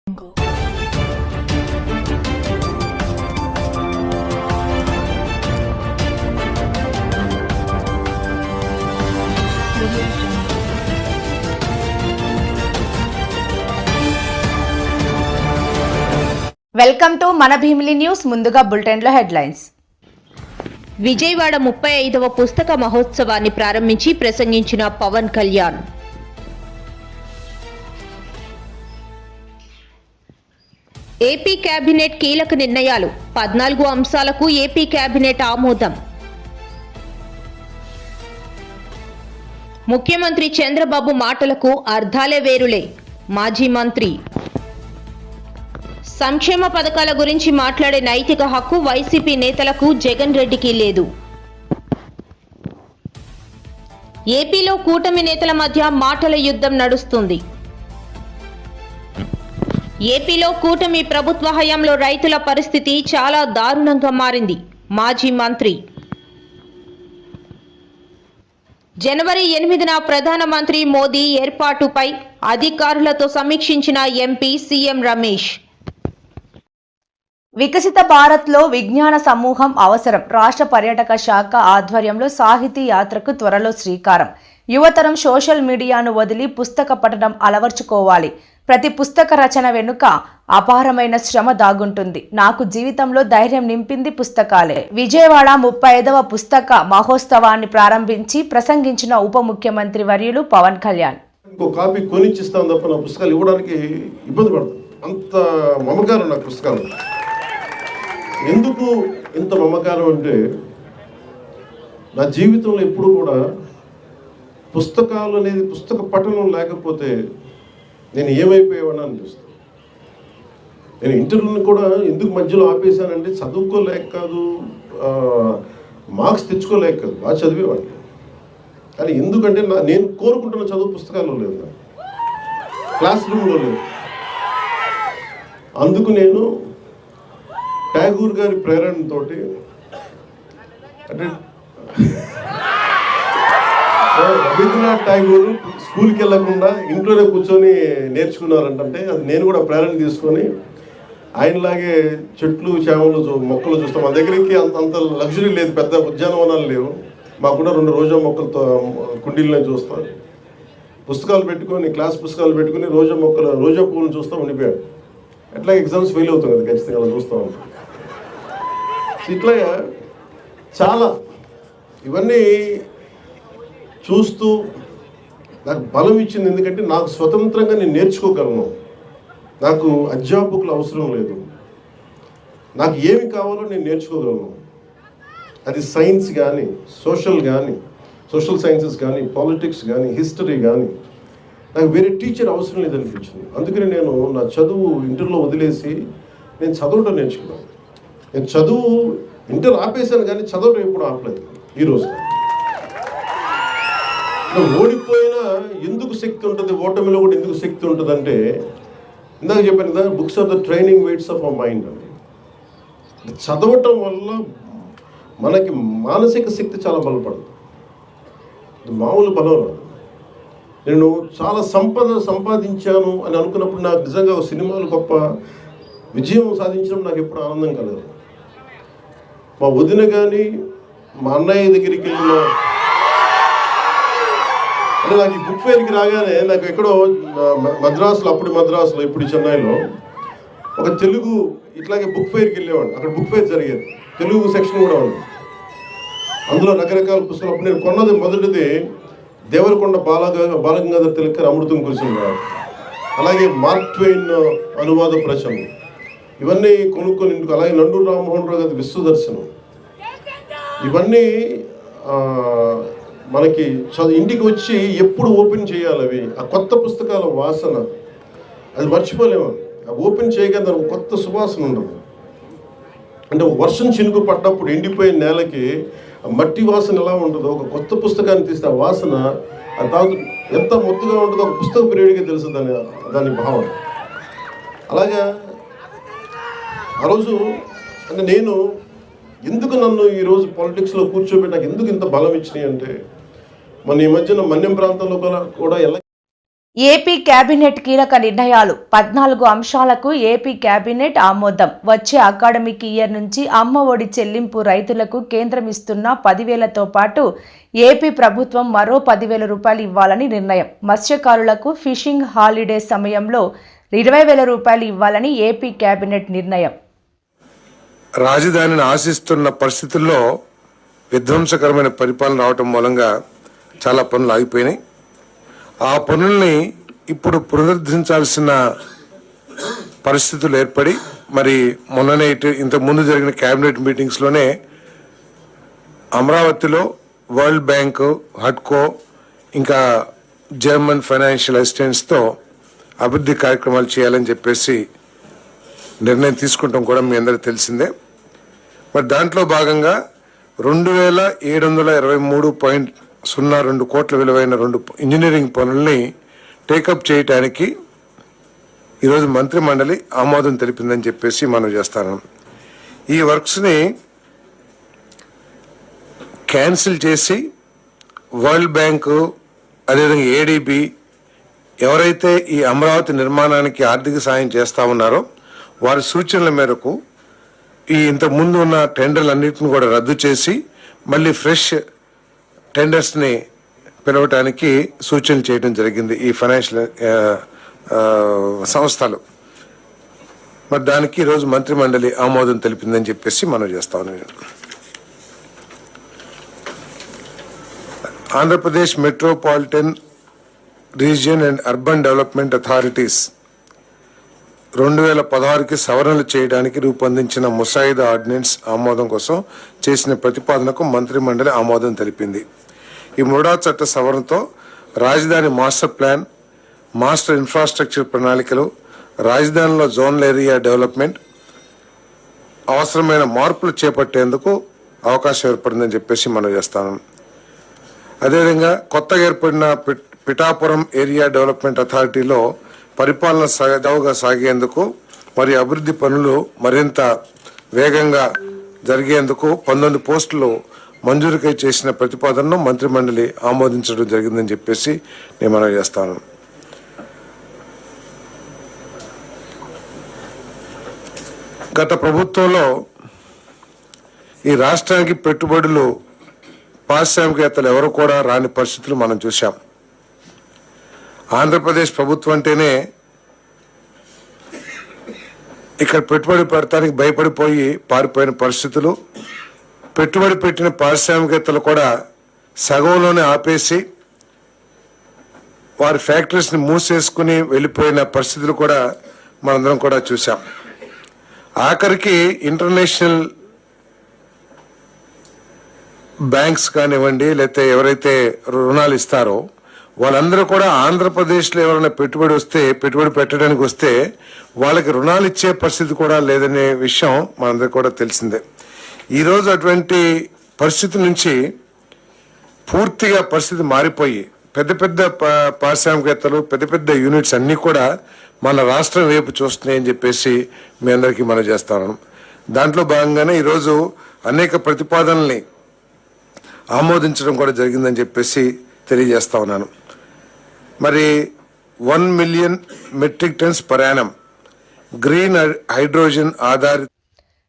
Welcome to మన Bheemili news. ముందుగా bulletin లో హెడ్లైన్స్. విజయవాడ 35వ పుస్తక మహోత్సవాన్ని ప్రారంభించి ప్రసంగించిన పవన్ కళ్యాణ్. ఏపీ కేబినెట్ కీలక నిర్ణయాలు, 14 అంశాలకు ఏపీ కేబినెట్ ఆమోదం. ముఖ్యమంత్రి చంద్రబాబు మాటలకు అర్థాలే వేరులే, మాజీ మంత్రి. సంక్షేమ పథకాల గురించి మాట్లాడే నైతిక హక్కు వైసీపీ నేతలకు జగన్ రెడ్డికి లేదు. ఏపీలో కూటమి నేతల మధ్య మాటల యుద్ధం నడుస్తుంది. ఏపీలో కూటమి ప్రభుత్వ హయాంలో రైతుల పరిస్థితి చాలా దారుణంగా మారింది, మాజీ మంత్రి. జనవరి 8న ప్రధానమంత్రి మోదీ ఏర్పాటుపై అధికారులతో సమీక్షించిన ఎంపీ సీఎం రమేష్. వికసిత భారత్లో విజ్ఞాన సమూహం అవసరం. రాష్ట్ర పర్యాటక శాఖ ఆధ్వర్యంలో సాహితీ యాత్రకు త్వరలో శ్రీకారం. యువతరం సోషల్ మీడియాను వదిలి పుస్తక పఠనం అలవర్చుకోవాలి. ప్రతి పుస్తక రచన వెనుక అపారమైన శ్రమ దాగుంటుంది. నాకు జీవితంలో ధైర్యం నింపింది పుస్తకాలే. విజయవాడ 35వ పుస్తక మహోత్సవాన్ని ప్రారంభించి ప్రసంగించిన ఉప ముఖ్యమంత్రి వర్యులు పవన్ కళ్యాణ్. ఇంకో కాపీ కొనిచ్చిస్తాను తప్ప నా పుస్తకాలు ఇవ్వడానికి ఇబ్బంది పడతాను. అంత మమకారం నాకు పుస్తకాలు. ఎందుకు ఇంత మమకారం అంటే, నా జీవితంలో ఎప్పుడు కూడా పుస్తకాలు అనేది పుస్తక పఠనం లేకపోతే నేను ఏమైపోయేవాడిని అనిపిస్తాను. నేను ఇంటర్వ్యూని కూడా ఎందుకు మధ్యలో ఆపేశానంటే చదువుకోలేక కాదు, మార్క్స్ తెచ్చుకోలేక కాదు, బాగా చదివేవాడిని. కానీ ఎందుకంటే నేను కోరుకుంటున్న చదువు పుస్తకాల్లో లేదు, క్లాస్ రూమ్లో లేదు. అందుకు నేను ట్యాగూర్ గారి ప్రేరణతో, అంటే రవీంద్రనాథ్ ట్యాగూర్ స్కూల్కి వెళ్ళకుండా ఇంట్లోనే కూర్చొని నేర్చుకున్నారంటే అది నేను కూడా ప్రేరణ తీసుకొని ఆయనలాగే చెట్లు చేమలు మొక్కలు చూస్తాం. మా దగ్గరికి అంత లగ్జరీ లేదు, పెద్ద ఉద్యానవనాలు లేవు. మాకు కూడా 2 రోజా మొక్కలతో కుండీలనే చూస్తాం. పుస్తకాలు పెట్టుకొని, క్లాస్ పుస్తకాలు పెట్టుకుని రోజా పువ్వులను చూస్తూ ఉండిపోయాడు. ఎట్లా ఎగ్జామ్స్ ఫెయిల్ అవుతుంది కదా, ఖచ్చితంగా అలా చూస్తూ ఉంటాం. ఇట్లా చాలా ఇవన్నీ చూస్తూ నాకు బలం ఇచ్చింది. ఎందుకంటే నాకు స్వతంత్రంగా నేను నేర్చుకోగలను. నాకు అధ్యాపకులు అవసరం లేదు. నాకు ఏమి కావాలో నేను నేర్చుకోగలను. అది సైన్స్ కానీ, సోషల్ సైన్సెస్ కానీ, పాలిటిక్స్ కానీ, హిస్టరీ కానీ, నాకు వేరే టీచర్ అవసరం లేదనిపించింది. అందుకని నేను నా చదువు ఇంటర్లో వదిలేసి నేను చదవటం నేర్చుకున్నాను. నేను చదువు ఇంటర్ ఆపేశాను కానీ చదవటం ఎప్పుడు ఆపలేదు. ఈరోజు ఓడిపోయినా ఎందుకు శక్తి ఉంటుంది, ఓటమిలో కూడా ఎందుకు శక్తి ఉంటుంది అంటే, ఇందాక చెప్పాను కదా, books are the training weights of our mind అని. చదవటం వల్ల మనకి మానసిక శక్తి చాలా బలపడుతుంది, మామూలు బలం రాదు. నేను చాలా సంపాదించాను అని అనుకున్నప్పుడు నాకు నిజంగా సినిమాలు గొప్ప విజయం సాధించడం నాకు ఎప్పుడు ఆనందం కలగదు. మా వదిన కానీ, మా అన్నయ్య దగ్గరికి వెళ్ళిన, అంటే నాకు ఈ బుక్ ఫేర్కి రాగానే నాకు ఎక్కడో మద్రాసులో ఇప్పుడు చెన్నైలో ఒక తెలుగు ఇట్లాగే బుక్ ఫేర్కి వెళ్ళేవాడు. అక్కడ బుక్ ఫేర్ జరిగేది, తెలుగు సెక్షన్ కూడా ఉంది. అందులో రకరకాల పుస్తకాలు. అప్పుడు నేను కొన్నది మొదటిది దేవరకొండ బాలగంగాధర్ తిలక్ అమృతం కురిసింది, అలాగే మార్క్ ట్వైన్ అనువాద ప్రచనం, ఇవన్నీ కొనుక్కొని ఇంటికి. అలాగే నండూరు రామ్మోహన్ రావు గారి విశ్వదర్శనం, ఇవన్నీ మనకి ఇంటికి వచ్చి ఎప్పుడు ఓపెన్ చేయాలి అవి. ఆ కొత్త పుస్తకాల వాసన అది మర్చిపోలేము. ఓపెన్ చేయగా దానికి కొత్త సువాసన ఉండదు. అంటే వర్షం చినుకు పడ్డప్పుడు ఎండిపోయిన నేలకి మట్టి వాసన ఎలా ఉంటుందో, ఒక కొత్త పుస్తకాన్ని తీస్తే ఆ వాసన ఎంత మొత్తుగా ఉంటుందో ఒక పుస్తక పీరియడ్గా తెలుసు దాని భావం. అలాగా ఆ రోజు అంటే నేను ఎందుకు నన్ను ఈరోజు పాలిటిక్స్లో కూర్చోబెట్టి నాకు ఎందుకు ఇంత బలం ఇచ్చినాయి అంటే, మన ఈ మధ్యన మన్యం ప్రాంతంలో కూడా ఎలా ఏపీ కేబినెట్ కీలక నిర్ణయాలు 14 అంశాలకు ఏపీ కేబినెట్ ఆమోదం. వచ్చే అకాడమిక్ ఇయర్ నుంచి అమ్మ ఒడి చెల్లింపు రైతులకు కేంద్రం ఇస్తున్న 10,000తో పాటు ఏపీ ప్రభుత్వం మరో 10,000 రూపాయలు ఇవ్వాలని నిర్ణయం. మత్స్యకారులకు ఫిషింగ్ హాలిడే సమయంలో 20,000 రూపాయలు ఇవ్వాలని ఏపీ కేబినెట్ నిర్ణయం. రాజధానిని ఆశిస్తున్న పరిస్థితుల్లో విధ్వంసకరమైన పరిపాలన రావటం మూలంగా చాలా పనులు ఆగిపోయినాయి. ఆ పనుల్ని ఇప్పుడు పునరుద్ధరించాల్సిన పరిస్థితులు ఏర్పడి మరి మొన్ననే ఇంతకు ముందు జరిగిన కేబినెట్ మీటింగ్స్లోనే అమరావతిలో వరల్డ్ బ్యాంకు, హడ్కో, ఇంకా జర్మన్ ఫైనాన్షియల్ అసిస్టెంట్స్తో అభివృద్ధి కార్యక్రమాలు చేయాలని చెప్పేసి నిర్ణయం తీసుకుంటాం కూడా మీ అందరికీ తెలిసిందే. మరి దాంట్లో భాగంగా 2,723.02 కోట్ల విలువైన 2 ఇంజనీరింగ్ పనుల్ని టేకప్ చేయటానికి ఈరోజు మంత్రి మండలి ఆమోదం తెలిపిందని చెప్పేసి మనం చేస్తాను. ఈ వర్క్స్ని క్యాన్సిల్ చేసి వరల్డ్ బ్యాంకు, అదేవిధంగా ఏడీబీ ఎవరైతే ఈ అమరావతి నిర్మాణానికి ఆర్థిక సాయం చేస్తా ఉన్నారో వారి సూచనల మేరకు ఈ ఇంతకు ముందు ఉన్న టెండర్లన్నింటిని కూడా రద్దు చేసి మళ్ళీ ఫ్రెష్ టెండర్స్ని పిలవటానికి సూచనలు చేయడం జరిగింది ఈ ఫైనాన్షియల్ సంస్థలు. మరి దానికి ఈరోజు మంత్రి మండలి ఆమోదం తెలిపిందని చెప్పేసి మనం చేస్తాం. Andhra Pradesh metropolitan region and urban development authorities 2016కి సవరణలు చేయడానికి రూపొందించిన ముసాయిదా ఆర్డినెన్స్ ఆమోదం కోసం చేసిన ప్రతిపాదనకు మంత్రి మండలి ఆమోదం తెలిపింది. ఈ ముడా చట్ట సవరణతో రాజధాని మాస్టర్ ప్లాన్, మాస్టర్ ఇన్ఫ్రాస్ట్రక్చర్ ప్రణాళికలు, రాజధానిలో జోనల్ ఏరియా డెవలప్మెంట్ అవసరమైన మార్పులు చేపట్టేందుకు అవకాశం ఏర్పడిందని చెప్పేసి మనం చేస్తాను. అదేవిధంగా కొత్తగా ఏర్పడిన పిఠాపురం ఏరియా డెవలప్మెంట్ అథారిటీలో పరిపాలన సజావుగా సాగేందుకు మరియు అభివృద్ధి పనులు మరింత వేగంగా జరిగేందుకు 19 పోస్టులు మంజూరుకై చేసిన ప్రతిపాదనను మంత్రి మండలి ఆమోదించడం జరిగిందని చెప్పేసి నేను మనం చేస్తాను. గత ప్రభుత్వంలో ఈ రాష్ట్రానికి పెట్టుబడులు పారిశ్రామికవేత్తలు ఎవరు కూడా రాని పరిస్థితులు మనం చూసాం. ఆంధ్రప్రదేశ్ ప్రభుత్వం అంటేనే ఇక్కడ పెట్టుబడి పెడతానికి భయపడిపోయి పారిపోయిన పరిస్థితులు, పెట్టుబడి పెట్టిన పారిశ్రామికవేత్తలు కూడా సగంలోనే ఆపేసి వారి ఫ్యాక్టరీస్ని మూసేసుకుని వెళ్ళిపోయిన పరిస్థితులు కూడా మనందరం కూడా చూసాం. ఆఖరికి ఇంటర్నేషనల్ బ్యాంక్స్ కానివ్వండి, లేకపోతే ఎవరైతే రుణాలు ఇస్తారో వాళ్ళందరూ కూడా ఆంధ్రప్రదేశ్లో ఎవరైనా పెట్టుబడి పెట్టడానికి వస్తే వాళ్ళకి రుణాలు ఇచ్చే పరిస్థితి కూడా లేదనే విషయం మనందరికీ కూడా తెలిసిందే. ఈరోజు అటువంటి పరిస్థితి నుంచి పూర్తిగా పరిస్థితి మారిపోయి పెద్ద పెద్ద పారిశ్రామికవేత్తలు, పెద్ద పెద్ద యూనిట్స్ అన్నీ కూడా మన రాష్ట్రం వైపు చూస్తున్నాయని చెప్పేసి మీ అందరికీ మనం చేస్తాను. దాంట్లో భాగంగానే ఈరోజు అనేక ప్రతిపాదనల్ని ఆమోదించడం కూడా జరిగిందని చెప్పేసి తెలియజేస్తా ఉన్నాను. మరి 1 million metric tons per annum green hydrogen ఆధారిత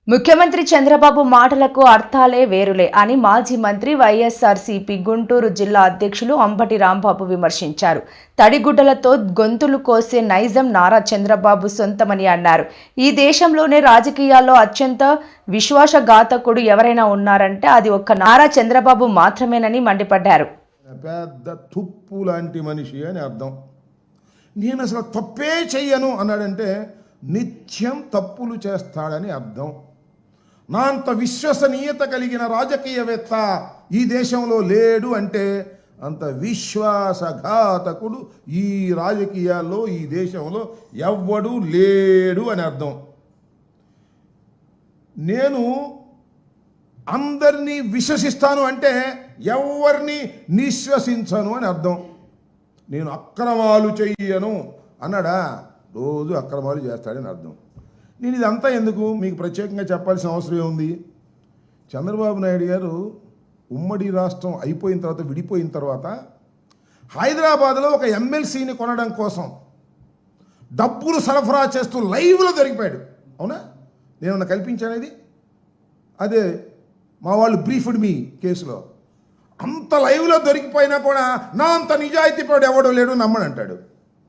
ముఖ్యమంత్రి చంద్రబాబు మాటలకు అర్థాలే వేరులే అని మాజీ మంత్రి వైఎస్ఆర్సీపీ గుంటూరు జిల్లా అధ్యక్షులు అంబటి రాంబాబు విమర్శించారు. తడిగుడ్డలతో గొంతులు కోసే నైజం నారా చంద్రబాబు సొంతమని అన్నారు. ఈ దేశంలోనే రాజకీయాల్లో అత్యంత విశ్వాసఘాతకుడు ఎవరైనా ఉన్నారంటే అది ఒక్క నారా చంద్రబాబు మాత్రమేనని మండిపడ్డారు. పెద్ద తుప్పు లాంటి మనిషి అని అర్థం. నేను అసలు తప్పే చెయ్యను అన్నాడంటే నిత్యం తప్పులు చేస్తాడని అర్థం. నా అంత విశ్వసనీయత కలిగిన రాజకీయవేత్త ఈ దేశంలో లేడు అంటే అంత విశ్వాసఘాతకుడు ఈ రాజకీయాల్లో ఈ దేశంలో ఎవ్వడూ లేడు అని అర్థం. నేను అందరినీ విశ్వసిస్తాను అంటే ఎవరిని నిశ్వసించను అని అర్థం. నేను అక్రమాలు చెయ్యను అన్నాడా, రోజు అక్రమాలు చేస్తాడని అర్థం. నేను ఇదంతా ఎందుకు మీకు ప్రత్యేకంగా చెప్పాల్సిన అవసరం ఏముంది? చంద్రబాబు నాయుడు గారు ఉమ్మడి రాష్ట్రం అయిపోయిన తర్వాత, విడిపోయిన తర్వాత హైదరాబాద్లో ఒక ఎమ్మెల్సీని కొనడం కోసం డబ్బులు సరఫరా చేస్తూ లైవ్లో దొరికిపోయాడు. అవునా? నేనన్నా కల్పించానేది? అదే మా వాళ్ళు బ్రీఫ్డ్ మీ కేసులో అంత లైవ్లో దొరికిపోయినా కూడా నా అంత నిజాయితీ పరుడు ఎవడో లేడు నమ్మని అంటాడు.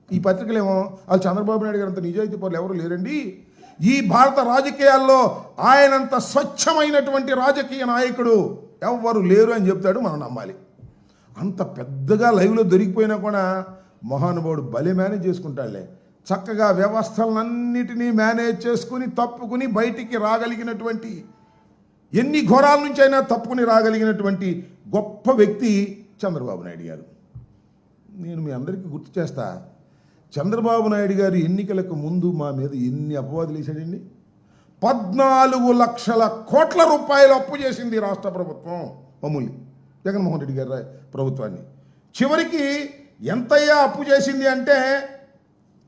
ఈ పత్రికలేమో వాళ్ళు చంద్రబాబు నాయుడు గారు అంత నిజాయితీ పరులు ఎవరు లేరండి, ఈ భారత రాజకీయాల్లో ఆయనంత స్వచ్ఛమైనటువంటి రాజకీయ నాయకుడు ఎవ్వరు లేరు అని చెప్తాడు. మనం నమ్మాలి. అంత పెద్దగా లైవ్లో దొరికిపోయినా కూడా మహానుభావుడు భలే మేనేజ్ చేసుకుంటాడులే. చక్కగా వ్యవస్థలన్నిటినీ మేనేజ్ చేసుకుని తప్పుకుని బయటికి రాగలిగినటువంటి, ఎన్ని ఘోరాల నుంచి అయినా తప్పుకుని రాగలిగినటువంటి గొప్ప వ్యక్తి చంద్రబాబు నాయుడు గారు. నేను మీ అందరికీ గుర్తు చేస్తా, చంద్రబాబు నాయుడు గారు ఎన్నికలకు ముందు మా మీద ఎన్ని అపవాదులు వేశాడండి. 14 లక్షల కోట్ల రూపాయలు అప్పు చేసింది రాష్ట్ర ప్రభుత్వం మామూలు జగన్మోహన్ రెడ్డి గారి ప్రభుత్వాన్ని. చివరికి ఎంతయ్యా అప్పు చేసింది అంటే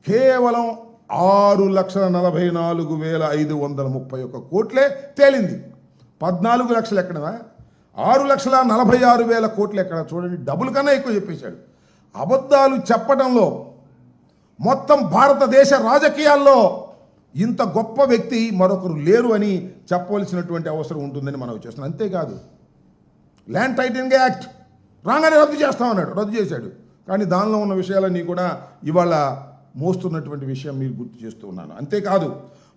కేవలం 6,44,531 కోట్లే తేలింది. 14 లక్షలు ఎక్కడదా, 6,46,000 కోట్లు ఎక్కడ? చూడండి, డబుల్ కన్నా ఎక్కువ చెప్పేశాడు. అబద్ధాలు చెప్పడంలో మొత్తం భారతదేశ రాజకీయాల్లో ఇంత గొప్ప వ్యక్తి మరొకరు లేరు అని చెప్పవలసినటువంటి అవసరం ఉంటుందని మనం చేస్తున్నాం. అంతేకాదు, ల్యాండ్ టైటిలింగ్ యాక్ట్ రాగానే రద్దు చేస్తామన్నాడు, రద్దు చేశాడు. కానీ దానిలో ఉన్న విషయాలన్నీ కూడా ఇవాళ మోస్తున్నటువంటి విషయం మీరు గుర్తు చేస్తూ ఉన్నాను. అంతేకాదు,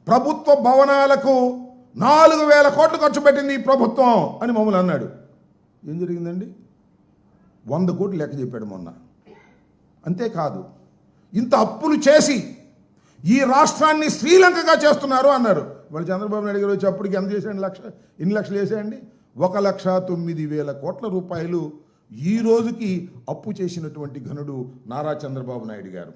ప్రభుత్వ భవనాలకు 4,000 కోట్లు ఖర్చు పెట్టింది ఈ ప్రభుత్వం అని మమ్మల్ని అన్నాడు. ఏం జరిగిందండి? 100 కోట్లు లెక్క చెప్పాడు మొన్న. అంతేకాదు, ఇంత అప్పులు చేసి ఈ రాష్ట్రాన్ని శ్రీలంకగా చేస్తున్నారు అన్నారు. వాళ్ళు చంద్రబాబు నాయుడు గారు వచ్చి అప్పటికి ఎంత చేశాడు? ఎన్ని లక్షలు వేసాయండి? 1,09,000 కోట్ల రూపాయలు ఈ రోజుకి అప్పు చేసినటువంటి ఘనుడు నారా చంద్రబాబు నాయుడు గారు.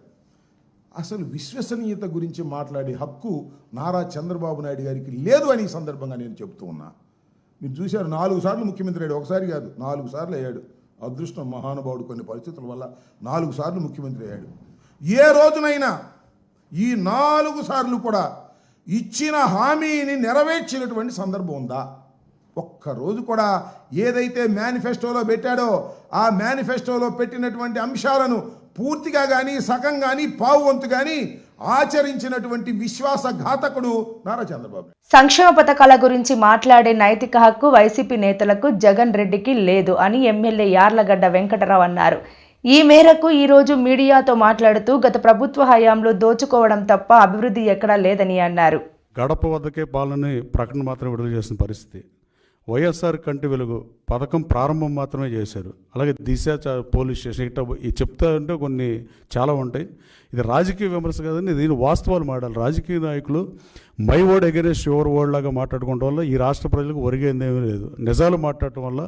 అసలు విశ్వసనీయత గురించి మాట్లాడే హక్కు నారా చంద్రబాబు నాయుడు గారికి లేదు అని ఈ సందర్భంగా నేను చెప్తూ ఉన్నా. మీరు చూశారు, 4 సార్లు ముఖ్యమంత్రి అయ్యాడు. ఒకసారి కాదు, 4 సార్లు అయ్యాడు. అదృష్టం మహానుభావుడు, కొన్ని పరిస్థితుల వల్ల 4 సార్లు ముఖ్యమంత్రి అయ్యాడు. ఏ రోజునైనా ఈ 4 సార్లు కూడా ఇచ్చిన హామీని నెరవేర్చినటువంటి సందర్భం ఉందా? ఒక్కరోజు కూడా ఏదైతే మేనిఫెస్టోలో పెట్టాడో ఆ మేనిఫెస్టోలో పెట్టినటువంటి అంశాలను పూర్తిగా కానీ సగం కానీ పావు వంతు కానీ ఆచరించినటువంటి విశ్వాసఘాతకుడు నారా చంద్రబాబు. సంక్షేమ పథకాల గురించి మాట్లాడే నైతిక హక్కు వైసీపీ నేతలకు జగన్ రెడ్డికి లేదు అని ఎమ్మెల్యే యార్లగడ్డ వెంకటరావు అన్నారు. ఈ మేరకు ఈరోజు మీడియాతో మాట్లాడుతూ గత ప్రభుత్వ హయాంలో దోచుకోవడం తప్ప అభివృద్ధి ఎక్కడా లేదని అన్నారు. గడప వద్దకే పాలన ప్రకటన మాత్రం విడుదల చేసిన పరిస్థితి. వైఎస్ఆర్ కంటి వెలుగు పథకం ప్రారంభం మాత్రమే చేశారు. అలాగే దిశ పోలీస్ స్టేషన్ ఇట్లా చెప్తా ఉంటే కొన్ని చాలా ఉంటాయి. ఇది రాజకీయ విమర్శ కాదని దీని వాస్తవాలు మాట్లాడాలి. రాజకీయ నాయకులు my word against your word లాగా మాట్లాడుకోవడం వల్ల ఈ రాష్ట్ర ప్రజలకు ఒరిగేందేమీ లేదు. నిజాలు మాట్లాడటం వల్ల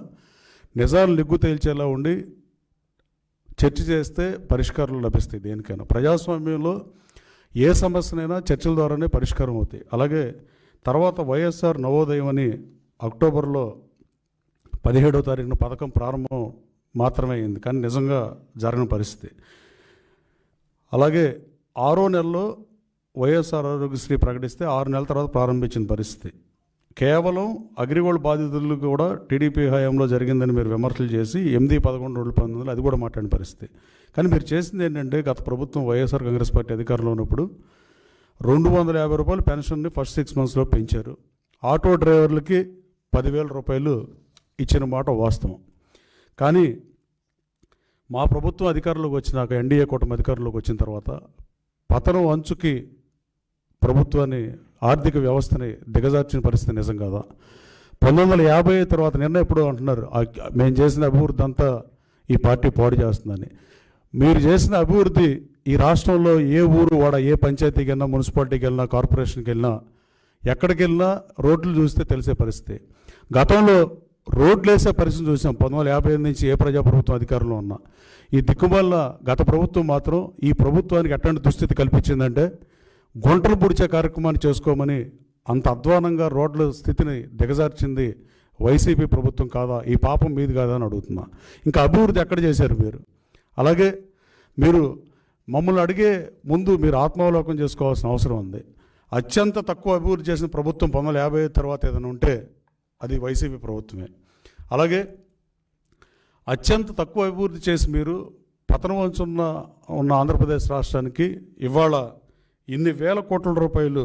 నిజాలు నిగ్గు తేల్చేలా ఉండి చర్చ చేస్తే పరిష్కారాలు లభిస్తాయి. దేనికైనా ప్రజాస్వామ్యంలో ఏ సమస్యనైనా చర్చల ద్వారానే పరిష్కారం అవుతాయి. అలాగే తర్వాత వైఎస్ఆర్ నవోదయం అని అక్టోబర్లో 17వ తారీఖున పథకం ప్రారంభం మాత్రమే అయింది, కానీ నిజంగా జరగని పరిస్థితి. అలాగే 6వ నెలలో వైఎస్ఆర్ ఆరోగ్యశ్రీ ప్రకటిస్తే 6 నెలల తర్వాత ప్రారంభించిన పరిస్థితి. కేవలం అగ్రిగోల్డ్ బాధితులు కూడా టీడీపీ హయాంలో జరిగిందని మీరు విమర్శలు చేసి 8/11/2019 అది కూడా మాట్లాడిన పరిస్థితి. కానీ మీరు చేసింది ఏంటంటే, గత ప్రభుత్వం వైఎస్ఆర్ కాంగ్రెస్ పార్టీ అధికారంలో ఉన్నప్పుడు 250 రూపాయలు పెన్షన్ని ఫస్ట్ 6 మంత్స్లో పెంచారు. ఆటో డ్రైవర్లకి 10,000 రూపాయలు ఇచ్చిన మాట వాస్తవం. కానీ మా ప్రభుత్వం అధికారంలోకి వచ్చినాక, ఎన్డీఏ కూటమి అధికారంలోకి వచ్చిన తర్వాత పతనం అంచుకి ప్రభుత్వాన్ని, ఆర్థిక వ్యవస్థని దిగజార్చిన పరిస్థితి నిజం కాదా? 1950 తర్వాత నిన్న ఎప్పుడు అంటున్నారు మేము చేసిన అభివృద్ధి అంతా ఈ పార్టీ పాడు చేస్తుందని. మీరు చేసిన అభివృద్ధి ఈ రాష్ట్రంలో ఏ ఊరు వాడ, ఏ పంచాయతీకి వెళ్ళినా, మున్సిపాలిటీకి వెళ్ళినా, కార్పొరేషన్కి వెళ్ళినా, ఎక్కడికి వెళ్ళినా రోడ్లు చూస్తే తెలిసే పరిస్థితి. గతంలో రోడ్లు వేసే పరిస్థితి చూసాం 1955 నుంచి ఏ ప్రజాప్రభుత్వం అధికారంలో ఉన్నా. ఈ దిక్కుమాలిన గత ప్రభుత్వం మాత్రం ఈ ప్రభుత్వానికి ఎట్లాంటి దుస్థితి కల్పించిందంటే, గుంటలు పుడిచే కార్యక్రమాన్ని చేసుకోమని అంత అధ్వానంగా రోడ్ల స్థితిని దిగజార్చింది వైసీపీ ప్రభుత్వం కాదా? ఈ పాపం మీది కాదా అని అడుగుతున్నా. ఇంకా అభివృద్ధి ఎక్కడ చేశారు మీరు? అలాగే మీరు మమ్మల్ని అడిగే ముందు మీరు ఆత్మావలోకం చేసుకోవాల్సిన అవసరం ఉంది. అత్యంత తక్కువ అభివృద్ధి చేసిన ప్రభుత్వం 1950 తర్వాత ఏదైనా ఉంటే అది వైసీపీ ప్రభుత్వమే. అలాగే అత్యంత తక్కువ అభివృద్ధి చేసి మీరు పతనం ఉన్న ఆంధ్రప్రదేశ్ రాష్ట్రానికి ఇవాళ ఇన్ని వేల కోట్ల రూపాయలు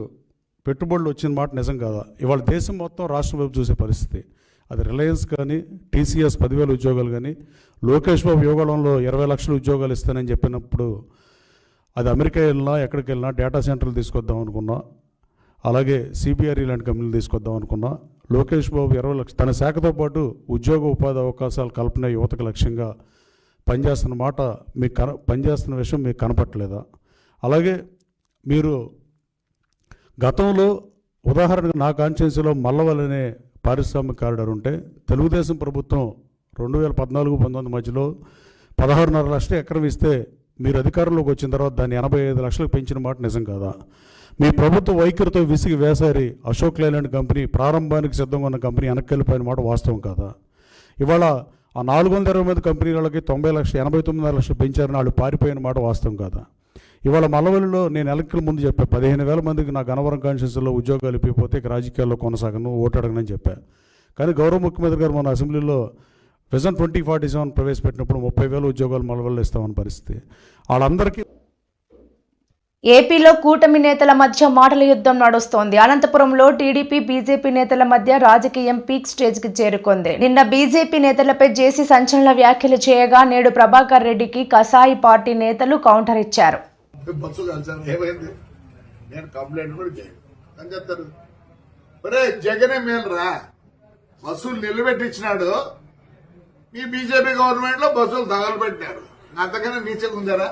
పెట్టుబడులు వచ్చిన మాట నిజం కాదా? ఇవాళ దేశం మొత్తం రాష్ట్రం వైపు చూసే పరిస్థితి. అది రిలయన్స్ కానీ, టీసీఎస్ 10,000 ఉద్యోగాలు కానీ, లోకేష్ బాబు యోగాళంలో 20 లక్షల ఉద్యోగాలు ఇస్తానని చెప్పినప్పుడు అది అమెరికా వెళ్ళినా ఎక్కడికి వెళ్ళినా డేటా సెంటర్లు తీసుకొద్దాం అనుకున్నా, అలాగే సిబిఆర్ఈ లాంటి కంపెనీలు తీసుకొద్దాం అనుకున్నా. లోకేష్ బాబు 20 లక్షలు తన శాఖతో పాటు ఉద్యోగ ఉపాధి అవకాశాలు కల్పన యువతకు లక్ష్యంగా పనిచేస్తున్న మాట పనిచేస్తున్న విషయం మీకు కనపట్టలేదా? అలాగే మీరు గతంలో ఉదాహరణకు నా కాన్స్టిట్యున్సీలో మల్లవల్ అనే పారిశ్రామిక కారిడార్ ఉంటే తెలుగుదేశం ప్రభుత్వం 2014-19 మధ్యలో 16.5 లక్షలు ఎకరం ఇస్తే మీరు అధికారంలోకి వచ్చిన తర్వాత దాన్ని 85 లక్షలకు పెంచిన మాట నిజం కాదా? మీ ప్రభుత్వ వైఖరితో విసిగి వేసారి అశోక్ లేలాండ్ కంపెనీ ప్రారంభానికి సిద్ధంగా ఉన్న కంపెనీ వెనక్కి వెళ్ళిపోయిన మాట వాస్తవం కాదా? ఇవాళ ఆ 420 మంది కంపెనీలకి 90 లక్షలు 89 లక్షలు పెంచారని వాళ్ళు పారిపోయిన మాట వాస్తవం కాదా? ఇవాళ మల్లవల్లిలో నేను ఎలక్ట్రికల్ ముందు చెప్పా 15,000 మందికి నా గన్నవరం కాన్స్టిట్యున్సీలో ఉద్యోగాలు ఇప్పిపోతే ఇక రాజకీయాల్లో కొనసాగను, ఓటు అడగనని చెప్పా. కానీ గౌరవ ముఖ్యమంత్రి గారు మన అసెంబ్లీలో విజన్ 2047 ప్రవేశపెట్టినప్పుడు 30,000 ఉద్యోగాలు మల్లవల్లిలో ఇస్తామన్న పరిస్థితి. వాళ్ళందరికీ ఏపీలో కూటమి నేతల మధ్య మాటల యుద్ధం నడుస్తోంది. అనంతపురంలో టీడీపీ బీజేపీ నేతల మధ్య రాజకీయం పీక్ స్టేజ్కి చేరుకుంది. నిన్న బీజేపీ నేతలపై జేసీ సంచలన వ్యాఖ్యలు చేయగా నేడు ప్రభాకర్ రెడ్డికి కసాయి పార్టీ నేతలు కౌంటర్ ఇచ్చారు. బస్సు కలిసాను ఏమైంది, నేను కంప్లైంట్ కూడా చేయను అని చెప్తారు. ఒరే జగనే మేలురా, బస్సులు నిలబెట్టించినాడు. మీ బీజేపీ గవర్నమెంట్ లో బస్సులు తగలబెట్టారు. అంతకన్నా నీచగా ఉందారా?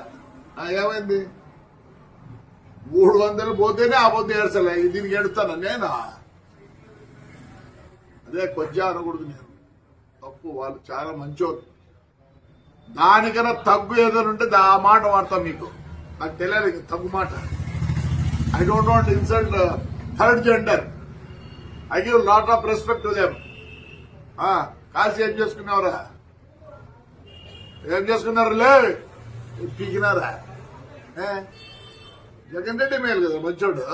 ఏమైంది, 300 పోతేనే ఆ పొద్దు ఏడ్చలే, దీనికి ఎడుతాను నేను. అదే కొంచెం అనకూడదు, నేను తప్పు. వాళ్ళు చాలా మంచోళ్ళు. దానికన్నా తగ్గు ఏదైనా ఉంటే ఆ మాట వాడతాం. మీకు నాకు తెలియదు తగ్గు మాట. I don't want insult third gender. I give lot of respect to them. Kashi ఏం చేసుకున్నావురా, ఏం చేసుకున్నారులే, పీకినారా? జగన్ రెడ్డి మేలు కదా మంచోడు,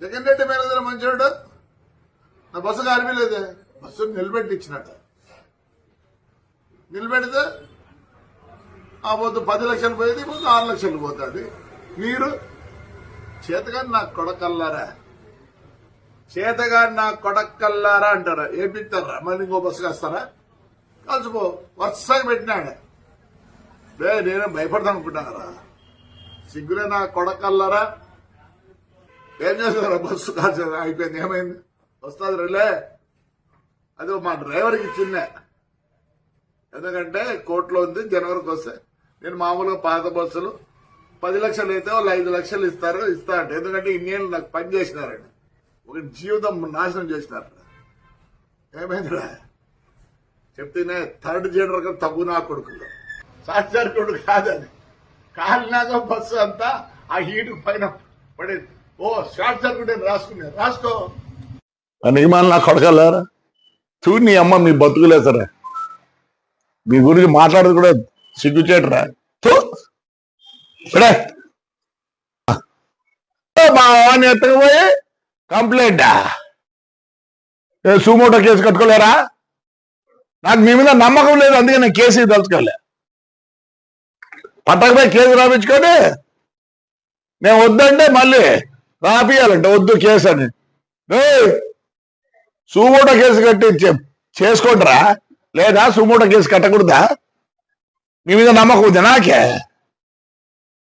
జగన్ రెడ్డి మేలు కదా మంచోడు. నా బస్సు కారిపోలేదే, బస్సు నిలబెట్టించినట్ట. నిలబెడితే ఆ పొద్దు 10 లక్షలు పోయేది, ఇప్పుడు 6 లక్షలు పోతుంది. మీరు చేతగాని నాకు కొడకల్లారా, చేతగాని నాకు కొడకల్లారా అంటారా? ఏపిస్తారా? మళ్ళీ ఇంకో బస్సు కాస్తారా? కలిసిపో. వరుసగా పెట్టినాడు. నేనే భయపడతాను అనుకుంటున్నారా? సిగ్గులే నా కొడకల్లారా. ఏం చేస్తారా? బస్సు కాల్చా అయిపోయింది. ఏమైంది? వస్తుంది రిలే. అది మా డ్రైవర్కి చిన్న, ఎందుకంటే కోర్టులో ఉంది. జనవరికి వస్తే నేను మామూలుగా పాత బస్సులు 10 లక్షలు అయితే వాళ్ళు 5 లక్షలు ఇస్తా అంటే, ఎందుకంటే ఇన్నేళ్ళు నాకు పని చేసినారండి, ఒక జీవితం నాశనం చేసినారు. ఏమైందిరా చెప్తేనే థర్డ్ జెండర్ కన్నా తగ్గు నా కొడుకులు. సాక్షాత్ కొడుకు కాదని కాలినాక బస్సు అంతా ఆ హీట్ పైన పడేది. ఓ షార్ట్ సర్క్యూట్ అని రాసుకున్నారు. రాసుకో. నియమాలు నా కొడగలరా చూడు. నీ అమ్మ మీ బతుకులేసరా, మీ గురించి మాట్లాడదు కూడా సిగ్గుచేటరా. మా వాడిని ఎత్తకపోయి కంప్లైంట్ సుమోటో కేసు కట్టుకోలేరా? నాకు మీ మీద నమ్మకం లేదు, అందుకే నేను కేసు తలుచుకోలే. పట్టకపోయి కేసు రాపించుకొని నేను వద్దంటే మళ్ళీ రాపియాలంటే వద్దు కేసు అని. సుమోటో కేసు కట్టి చేసుకుంటారా లేదా? Suo motu case కట్టకూడదా? మీ మీద నమ్మకం ఉంది. నాకే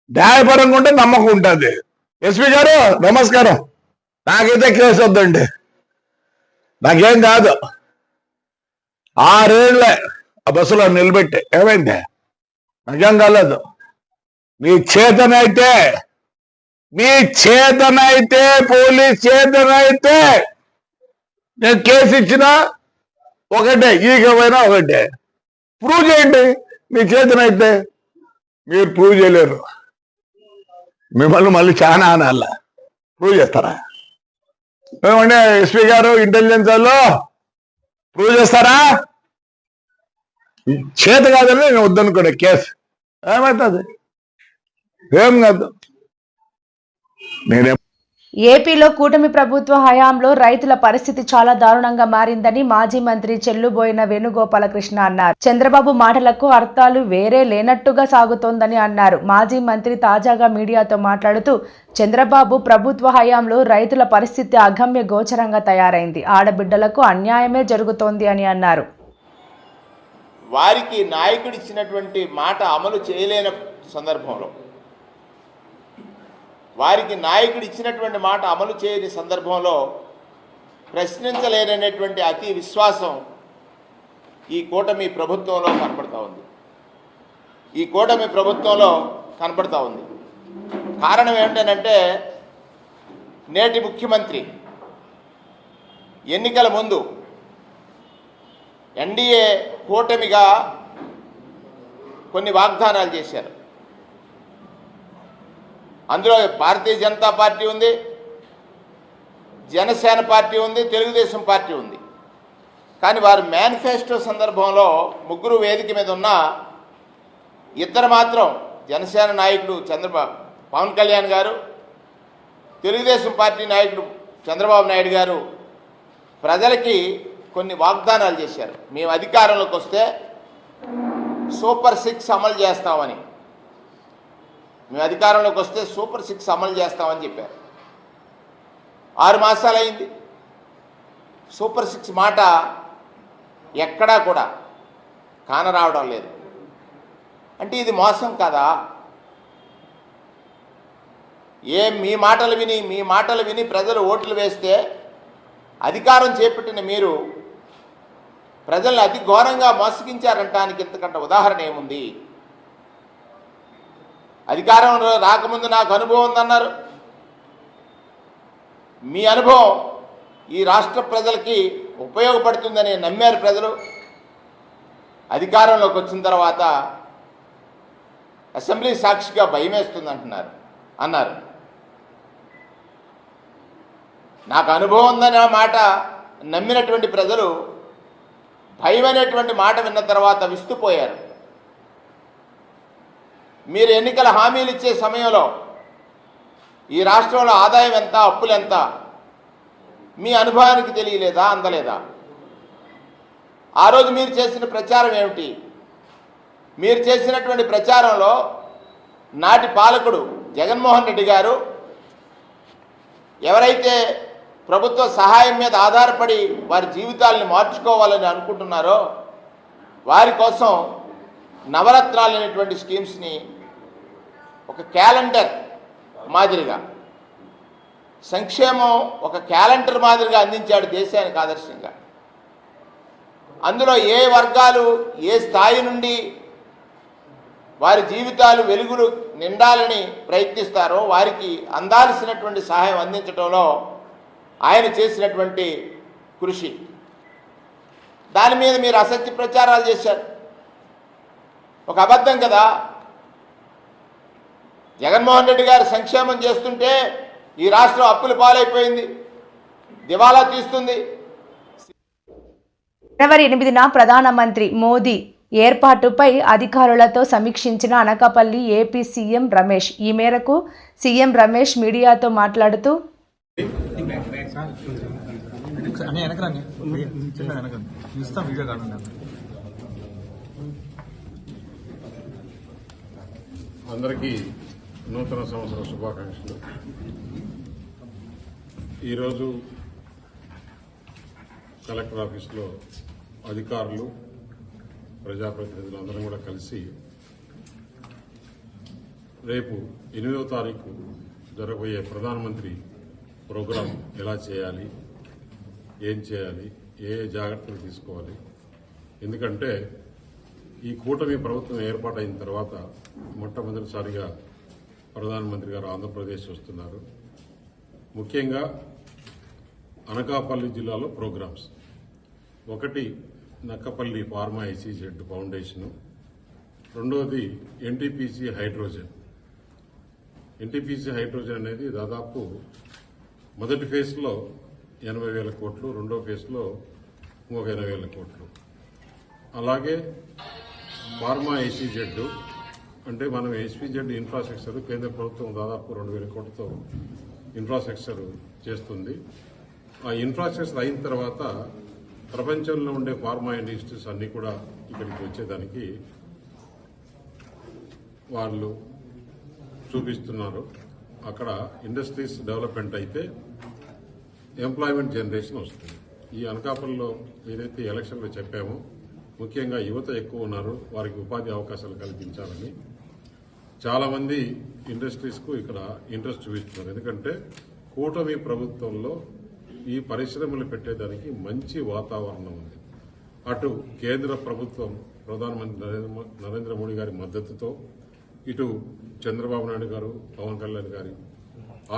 న్యాయపరంగా ఉంటే నమ్మకం ఉంటుంది. ఎస్పీ గారు నమస్కారం. నాకైతే కేసు వద్దండి, నాకేం కాదు. 6 ఏళ్లే ఆ బస్సులో నిలబెట్టి ఏమైంది? నాకేం కాలేదు. మీ చేతనైతే పోలీస్ చేతనైతే నేను కేసు ఇచ్చినా ఒకటే, ఈగమైనా ఒకటే. ప్రూవ్ చేయండి. మీ చేతనైతే మీరు ప్రూవ్ చేయలేరు. మిమ్మల్ని మళ్ళీ చాలా అనాల ప్రూవ్ చేస్తారా? ఏమంటే ఎస్పీ గారు ఇంటెలిజెన్స్ వాళ్ళు ప్రూవ్ చేస్తారా? చేత కాదని నేను వద్దనుకోండి కేసు ఏమవుతుంది? ఏం కాదు. నేనే ఏపీలో కూటమి ప్రభుత్వ హయాంలో రైతుల పరిస్థితి చాలా దారుణంగా మారిందని మాజీ మంత్రి చెల్లుబోయిన వేణుగోపాలకృష్ణ అన్నారు. చంద్రబాబు మాటలకు అర్థాలు వేరే లేనట్టుగా సాగుతోందని అన్నారు. మాజీ మంత్రి తాజాగా మీడియాతో మాట్లాడుతూ చంద్రబాబు ప్రభుత్వ హయాంలో రైతుల పరిస్థితి అగమ్య గోచరంగా తయారైంది. ఆడబిడ్డలకు అన్యాయమే జరుగుతోంది అని అన్నారు. వారికి నాయకుడు ఇచ్చినటువంటి మాట అమలు చేయలేని సందర్భంలో, వారికి నాయకుడు ఇచ్చినటువంటి మాట అమలు చేయని సందర్భంలో ప్రశ్నించలేనటువంటి అతి విశ్వాసం ఈ కూటమి ప్రభుత్వంలో కనపడతా ఉంది. ఈ కూటమి ప్రభుత్వంలో కనపడతా ఉంది. కారణం ఏమిటంటే, నేటి ముఖ్యమంత్రి ఎన్నికల ముందు ఎన్డీఏ కూటమిగా కొన్ని వాగ్దానాలు చేశారు. అందులో భారతీయ జనతా పార్టీ ఉంది, జనసేన పార్టీ ఉంది, తెలుగుదేశం పార్టీ ఉంది. కానీ వారు మేనిఫెస్టో సందర్భంలో ముగ్గురు వేదిక మీద ఉన్న ఇద్దరు మాత్రం, జనసేన నాయకుడు పవన్ కళ్యాణ్ గారు, తెలుగుదేశం పార్టీ నాయకుడు చంద్రబాబు నాయుడు గారు ప్రజలకి కొన్ని వాగ్దానాలు చేశారు. మేము అధికారంలోకి వస్తే సూపర్ 6 అమలు చేస్తామని, మేము అధికారంలోకి వస్తే సూపర్ 6 అమలు చేస్తామని చెప్పారు. 6 మాసాలు అయింది. సూపర్ 6 మాట ఎక్కడా కూడా కానరావడం లేదు. అంటే ఇది మోసం కదా? మీ మాటలు విని ప్రజలు ఓట్లు వేస్తే అధికారం చేపట్టిన మీరు ప్రజల్ని అతి ఘోరంగా మోసగించారంటానికి ఇంతకంటే ఉదాహరణ ఏముంది? అధికారంలో రాకముందు నాకు అనుభవం ఉందన్నారు. మీ అనుభవం ఈ రాష్ట్ర ప్రజలకి ఉపయోగపడుతుందని నమ్మారు ప్రజలు. అధికారంలోకి వచ్చిన తర్వాత అసెంబ్లీ సాక్షిగా భయమేస్తుంది అన్నారు. నాకు అనుభవం ఉందనే మాట నమ్మినటువంటి ప్రజలు భయం అనేటువంటి మాట విన్న తర్వాత విస్తుపోయారు. మీరు ఎన్నికల హామీలు ఇచ్చే సమయంలో ఈ రాష్ట్రంలో ఆదాయం ఎంత, అప్పులు ఎంత మీ అనుభవానికి తెలియలేదా, అందలేదా? ఆ రోజు మీరు చేసిన ప్రచారం ఏమిటి? మీరు చేసినటువంటి ప్రచారంలో నాటి పాలకుడు జగన్మోహన్ రెడ్డి గారు ఎవరైతే ప్రభుత్వ సహాయం మీద ఆధారపడి వారి జీవితాలను మార్చుకోవాలని అనుకుంటున్నారో వారి కోసం నవరత్నాలు అనేటువంటి స్కీమ్స్ని ఒక క్యాలెండర్ మాదిరిగా, సంక్షేమం ఒక క్యాలెండర్ మాదిరిగా అందించాడు దేశానికి ఆదర్శంగా. అందులో ఏ వర్గాలు ఏ స్థాయి నుండి వారి జీవితాలు వెలుగులు నిండాలని ప్రయత్నిస్తారో వారికి అందాల్సినటువంటి సహాయం అందించడంలో ఆయన చేసినటువంటి కృషి, దాని మీద మీరు అసత్య ప్రచారాలు చేశారు. ఒక అబద్ధం కదా. జగన్మోహన్ రెడ్డి గారు సంక్షేమం చేస్తుంటే ఈ రాష్ట్రం అప్పుల పాలైపోయింది, దివాలా తీస్తుంది. జనవరి 8న ప్రధానమంత్రి మోదీ ఏర్పాటుపై అధికారులతో సమీక్షించిన అనకాపల్లి ఏపీ సీఎం రమేష్. ఈ మేరకు సీఎం రమేష్ మీడియాతో మాట్లాడుతూ అందరికీ నూతన సంవత్సర శుభాకాంక్షలు. ఈరోజు కలెక్టర్ ఆఫీస్లో అధికారులు, ప్రజాప్రతినిధులు అందరం కూడా కలిసి రేపు 8వ తారీఖు జరగబోయే ప్రధానమంత్రి ప్రోగ్రాం ఎలా చేయాలి, ఏం చేయాలి, ఏ జాగ్రత్తలు తీసుకోవాలి. ఎందుకంటే ఈ కూటమి ప్రభుత్వం ఏర్పాటైన తర్వాత మొట్టమొదటిసారిగా ప్రధానమంత్రి గారు ఆంధ్రప్రదేశ్ వస్తున్నారు. ముఖ్యంగా అనకాపల్లి జిల్లాలో ప్రోగ్రామ్స్, ఒకటి నక్కపల్లి ఫార్మా ఐసీజెడ్ ఫౌండేషను, రెండవది ఎన్టీపీసీ హైడ్రోజన్. ఎన్టీపీసీ హైడ్రోజన్ అనేది దాదాపు మొదటి ఫేజ్లో 80,000 కోట్లు, రెండో ఫేజ్లో ఇంకొక 80,000 కోట్లు. అలాగే ఫార్మా ఐసీజెడ్ అంటే మనం ఎస్పీజెడ్ ఇన్ఫ్రాస్ట్రక్చర్ కేంద్ర ప్రభుత్వం దాదాపు 2,000 కోట్లతో ఇన్ఫ్రాస్ట్రక్చర్ చేస్తుంది. ఆ ఇన్ఫ్రాస్ట్రక్చర్ అయిన తర్వాత ప్రపంచంలో ఉండే ఫార్మా ఇండస్ట్రీస్ అన్నీ కూడా ఇక్కడికి వచ్చేదానికి వాళ్ళు చూపిస్తున్నారు. అక్కడ ఇండస్ట్రీస్ డెవలప్మెంట్ అయితే ఎంప్లాయ్మెంట్ జనరేషన్ వస్తుంది. ఈ అనకాపల్లిలో ఏదైతే ఎలక్షన్లో చెప్పామో ముఖ్యంగా యువత ఎక్కువ ఉన్నారు, వారికి ఉపాధి అవకాశాలు కల్పించాలని చాలామంది ఇండస్ట్రీస్కు ఇక్కడ ఇంట్రెస్ట్ చూపిస్తున్నారు. ఎందుకంటే కూటమి ప్రభుత్వంలో ఈ పరిశ్రమలు పెట్టేదానికి మంచి వాతావరణం ఉంది. అటు కేంద్ర ప్రభుత్వం ప్రధానమంత్రి నరేంద్ర మోడీ గారి మద్దతుతో, ఇటు చంద్రబాబు నాయుడు గారు, పవన్ కళ్యాణ్ గారి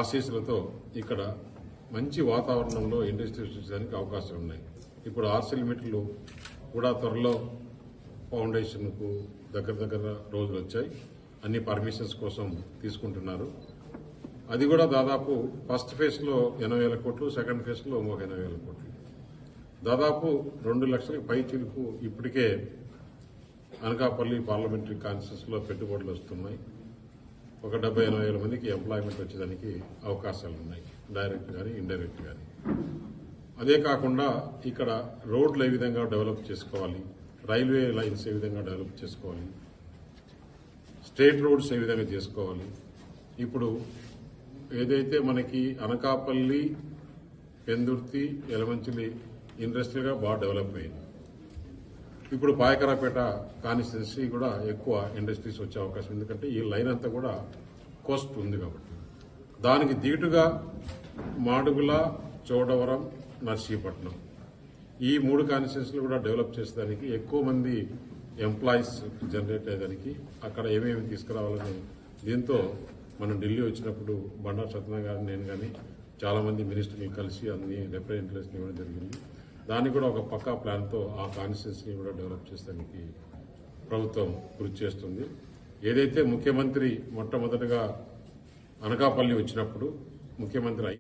ఆశీస్సులతో ఇక్కడ మంచి వాతావరణంలో ఇండస్ట్రీస్ వచ్చేదానికి అవకాశాలు ఉన్నాయి. ఇప్పుడు ఆర్సిల్మెట్లు కూడా త్వరలో ఫౌండేషన్కు దగ్గర రోజులు వచ్చాయి. అన్ని పర్మిషన్స్ కోసం తీసుకుంటున్నారు. అది కూడా దాదాపు ఫస్ట్ ఫేజ్లో 80,000 కోట్లు, సెకండ్ ఫేజ్లో ఇంకొక 80,000 కోట్లు, దాదాపు 2 లక్షల పై చిలుకు ఇప్పటికే అనకాపల్లి పార్లమెంటరీ కాన్స్టిట్యూన్సీలో పెట్టుబడులు వస్తున్నాయి. ఒక 70,000-80,000 మందికి ఎంప్లాయ్మెంట్ వచ్చేదానికి అవకాశాలు ఉన్నాయి, డైరెక్ట్ కానీ ఇండైరెక్ట్ కానీ. అదే కాకుండా ఇక్కడ రోడ్లు ఏ విధంగా డెవలప్ చేసుకోవాలి, రైల్వే లైన్స్ ఏ విధంగా డెవలప్ చేసుకోవాలి, స్టేట్ రోడ్స్ ఏ విధంగా చేసుకోవాలి. ఇప్పుడు ఏదైతే మనకి అనకాపల్లి, పెందుర్తి, యలమంచిలి ఇండస్ట్రీగా బాగా డెవలప్ అయింది. ఇప్పుడు పాయకరాపేట కాన్స్టిట్యున్సీ కూడా ఎక్కువ ఇండస్ట్రీస్ వచ్చే అవకాశం, ఎందుకంటే ఈ లైన్ అంతా కూడా కోస్ట్ ఉంది కాబట్టి. దానికి దీటుగా మాడుగుల, చోడవరం, నర్సీపట్నం ఈ 3 కాన్స్టిట్యున్సీలు కూడా డెవలప్ చేసేదానికి, ఎక్కువ మంది ఎంప్లాయీస్ జనరేట్ అయ్యేదానికి అక్కడ ఏమేమి తీసుకురావాలని, దీంతో మనం ఢిల్లీ వచ్చినప్పుడు బండారు సత్యనారాయణ గారిని, నేను కానీ చాలామంది మినిస్టర్లు కలిసి అన్ని రిప్రజెంటేషన్ ఇవ్వడం జరిగింది. దానికి కూడా ఒక పక్కా ప్లాన్తో ఆ కాన్స్టిట్యున్సీని కూడా డెవలప్ చేసేదానికి ప్రభుత్వం కృషి చేస్తుంది. ఏదైతే ముఖ్యమంత్రి మొట్టమొదటిగా అనకాపల్లి వచ్చినప్పుడు ముఖ్యమంత్రి